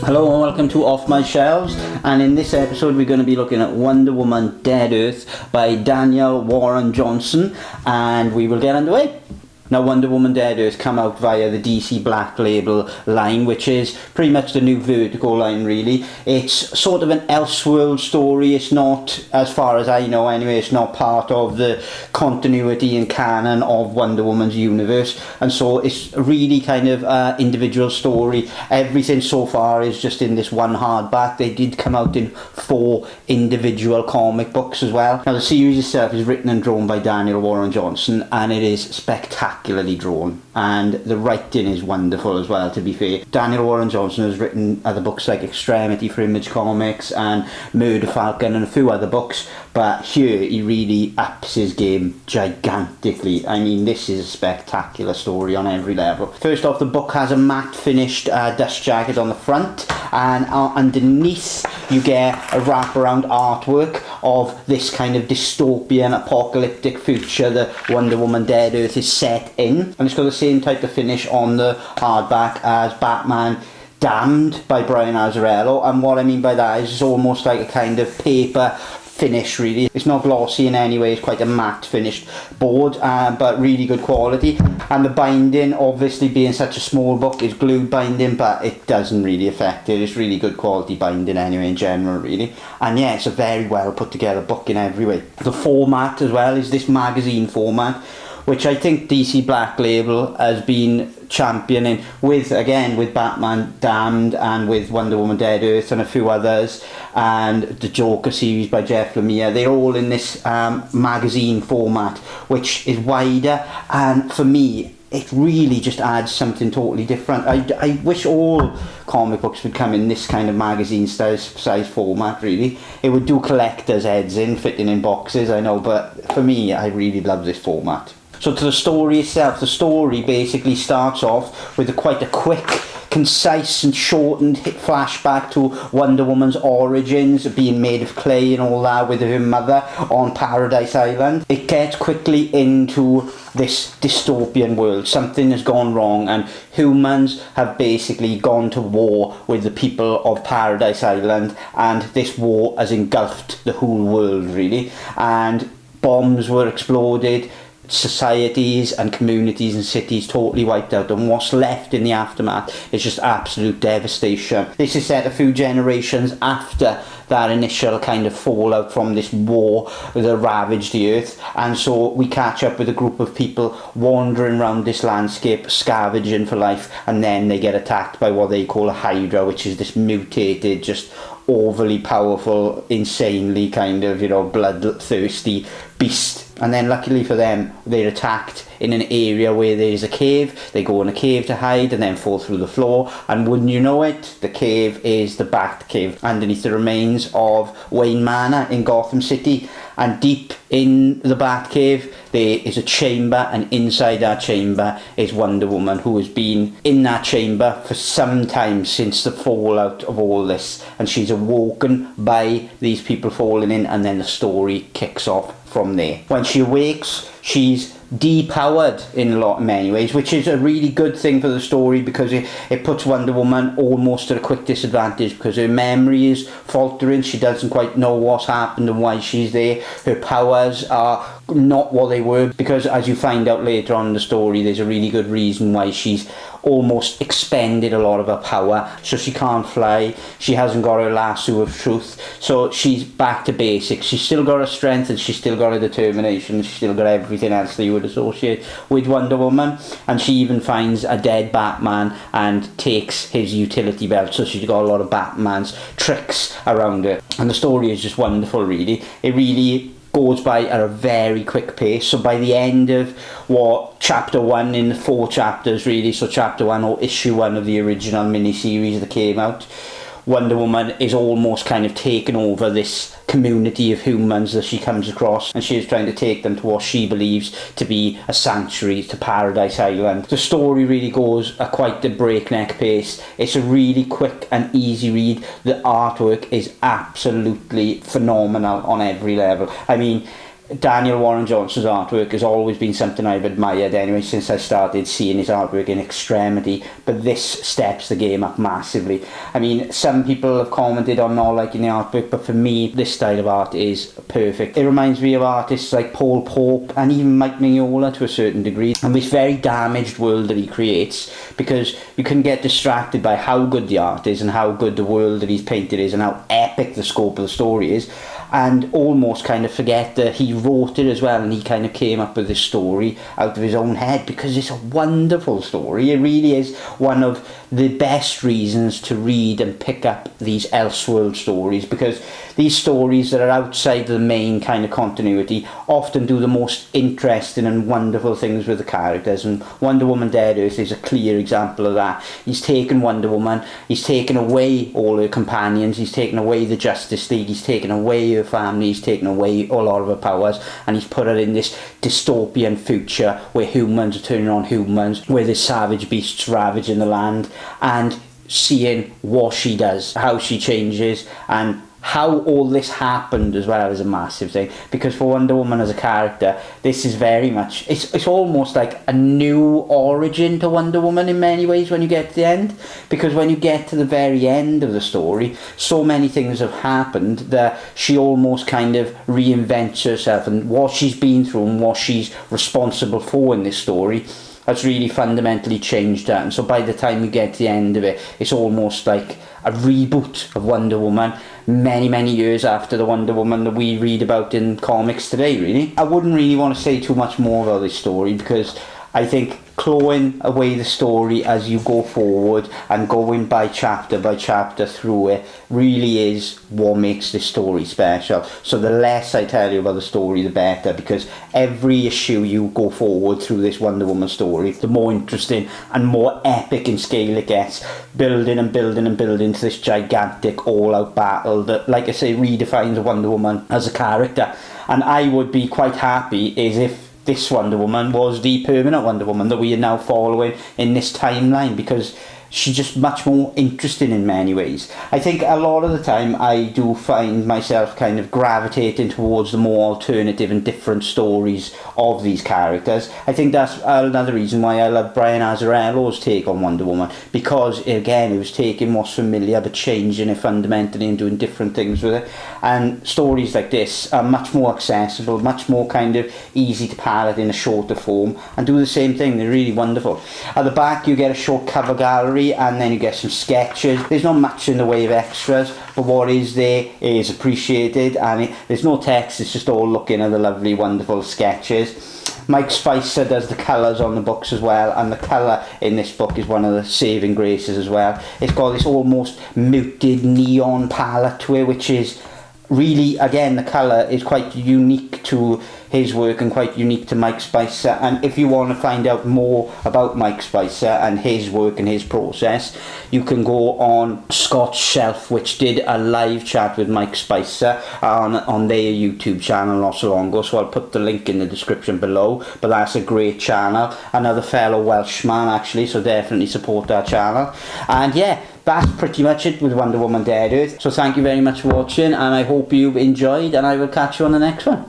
Hello and welcome to Off My Shelves, and in this episode we're going to be looking at Wonder Woman Dead Earth by Daniel Warren Johnson, and we will get underway. Now, Wonder Woman Dead Earth come out via the DC Black Label line, which is pretty much the new Vertigo line, really. It's sort of an Elseworld story. It's not, as far as I know anyway, it's not part of the continuity and canon of Wonder Woman's universe. And so it's a really kind of individual story. Everything so far is just in this one hardback. They did come out in 4 individual comic books as well. Now, the series itself is written and drawn by Daniel Warren Johnson, and it is spectacularly drawn, and the writing is wonderful as well, to be fair. Daniel Warren Johnson has written other books like Extremity for Image Comics and Murder Falcon and a few other books, but here he really ups his game gigantically. I mean, this is a spectacular story on every level. First off, the book has a matte finished dust jacket on the front, and underneath you get a wraparound artwork of this kind of dystopian apocalyptic future that Wonder Woman Dead Earth is set in, and it's got the same type of finish on the hardback as Batman Damned by Brian Azzarello. And what I mean by that is it's almost like a kind of paper finish, really. It's not glossy in any way, it's quite a matte finished board, but really good quality. And the binding, obviously being such a small book, is glued binding, but it doesn't really affect it. It's really good quality binding anyway in general, really. And yeah, it's a very well put together book in every way. The format as well is this magazine format, which I think DC Black Label has been championing with Batman Damned and with Wonder Woman Dead Earth and a few others, and the Joker series by Jeff Lemire. They're all in this magazine format, which is wider, and for me it really just adds something totally different. I wish all comic books would come in this kind of magazine size format, really. It would do collectors' heads in, fitting in boxes, I know, but for me, I really love this format. So to the story itself, the story basically starts off with quite a quick, concise and shortened flashback to Wonder Woman's origins, being made of clay and all that with her mother on Paradise Island. It gets quickly into this dystopian world. Something has gone wrong and humans have basically gone to war with the people of Paradise Island, and this war has engulfed the whole world, really. And bombs were exploded, societies and communities and cities totally wiped out, and what's left in the aftermath is just absolute devastation. This is set a few generations after that initial kind of fallout from this war that ravaged the earth, and so we catch up with a group of people wandering around this landscape scavenging for life, and then they get attacked by what they call a Hydra, which is this mutated, just overly powerful, insanely kind of, bloodthirsty beast. And then luckily for them, they're attacked in an area where there's a cave. They go in a cave to hide and then fall through the floor, and wouldn't you know it, the cave is the Bat Cave underneath the remains of Wayne Manor in Gotham City. And deep in the Bat Cave there is a chamber, and inside that chamber is Wonder Woman, who has been in that chamber for some time since the fallout of all this, and she's awoken by these people falling in, and then the story kicks off from there. When she awakes, she's depowered in many ways, which is a really good thing for the story, because it puts Wonder Woman almost at a quick disadvantage, because her memory is faltering. She doesn't quite know what's happened and why she's there. Her powers are not what they were, because as you find out later on in the story, there's a really good reason why she's almost expended a lot of her power. So she can't fly, she hasn't got her lasso of truth, so she's back to basics. She's still got her strength, and she's still got her determination, she's still got everything else that you would associate with Wonder Woman. And she even finds a dead Batman and takes his utility belt, so she's got a lot of Batman's tricks around her. And the story is just wonderful, really. It really goes by at a very quick pace. So by the end of chapter 1 in the 4 chapters, really, so chapter 1 or issue 1 of the original mini-series that came out, Wonder Woman is almost kind of taken over this community of humans that she comes across, and she is trying to take them to what she believes to be a sanctuary, to Paradise Island. The story really goes at quite a breakneck pace. It's a really quick and easy read. The artwork is absolutely phenomenal on every level. I mean, Daniel Warren Johnson's artwork has always been something I've admired anyway since I started seeing his artwork in extremity, but this steps the game up massively. I mean, some people have commented on not liking the artwork, but for me this style of art is perfect. It reminds me of artists like Paul Pope and even Mike Mignola to a certain degree, and this very damaged world that he creates, because you can get distracted by how good the art is and how good the world that he's painted is and how epic the scope of the story is, and almost kind of forget that he wrote it as well, and he kind of came up with this story out of his own head, because it's a wonderful story. It really is one of the best reasons to read and pick up these Elseworld stories, because these stories that are outside the main kind of continuity often do the most interesting and wonderful things with the characters, and Wonder Woman Dead Earth is a clear example of that. He's taken Wonder Woman, he's taken away all her companions, he's taken away the Justice League, he's taken away her family, he's taken away a lot of her powers, and he's put her in this dystopian future where humans are turning on humans, where there's savage beasts ravaging the land, and seeing what she does, how she changes, and how all this happened as well is a massive thing, because for Wonder Woman as a character, this is very much, it's almost like a new origin to Wonder Woman in many ways when you get to the end, because when you get to the very end of the story, so many things have happened that she almost kind of reinvents herself, and what she's been through and what she's responsible for in this story has really fundamentally changed that. And so by the time you get to the end of it, it's almost like a reboot of Wonder Woman many years after the Wonder Woman that we read about in comics today, really. I wouldn't really want to say too much more about this story, because I think clawing away the story as you go forward and going by chapter through it really is what makes this story special. So the less I tell you about the story, the better, because every issue you go forward through this Wonder Woman story, the more interesting and more epic in scale it gets, building to this gigantic all-out battle that, like I say, redefines Wonder Woman as a character. And I would be quite happy as if this Wonder Woman was the permanent Wonder Woman that we are now following in this timeline, because she's just much more interesting in many ways. I think a lot of the time I do find myself kind of gravitating towards the more alternative and different stories of these characters. I think that's another reason why I love Brian Azzarello's take on Wonder Woman, because again, it was taking what's familiar but changing it fundamentally and doing different things with it. And stories like this are much more accessible, much more kind of easy to palate in a shorter form, and do the same thing. They're really wonderful. At the back you get a short cover gallery, and then you get some sketches. There's not much in the way of extras, but what is there is appreciated, and there's no text, it's just all looking at the lovely wonderful sketches. Mike Spicer does the colours on the books as well, and the colour in this book is one of the saving graces as well. It's got this almost muted neon palette to it, which is really, again, the colour is quite unique to his work and quite unique to Mike Spicer. And if you want to find out more about Mike Spicer and his work and his process, you can go on Scott's Shelf, which did a live chat with Mike Spicer on their YouTube channel not so long ago, so I'll put the link in the description below. But that's a great channel, another fellow Welshman actually, so definitely support that channel. And yeah, that's pretty much it with Wonder Woman Dead Earth. So thank you very much for watching, and I hope you've enjoyed, and I will catch you on the next one.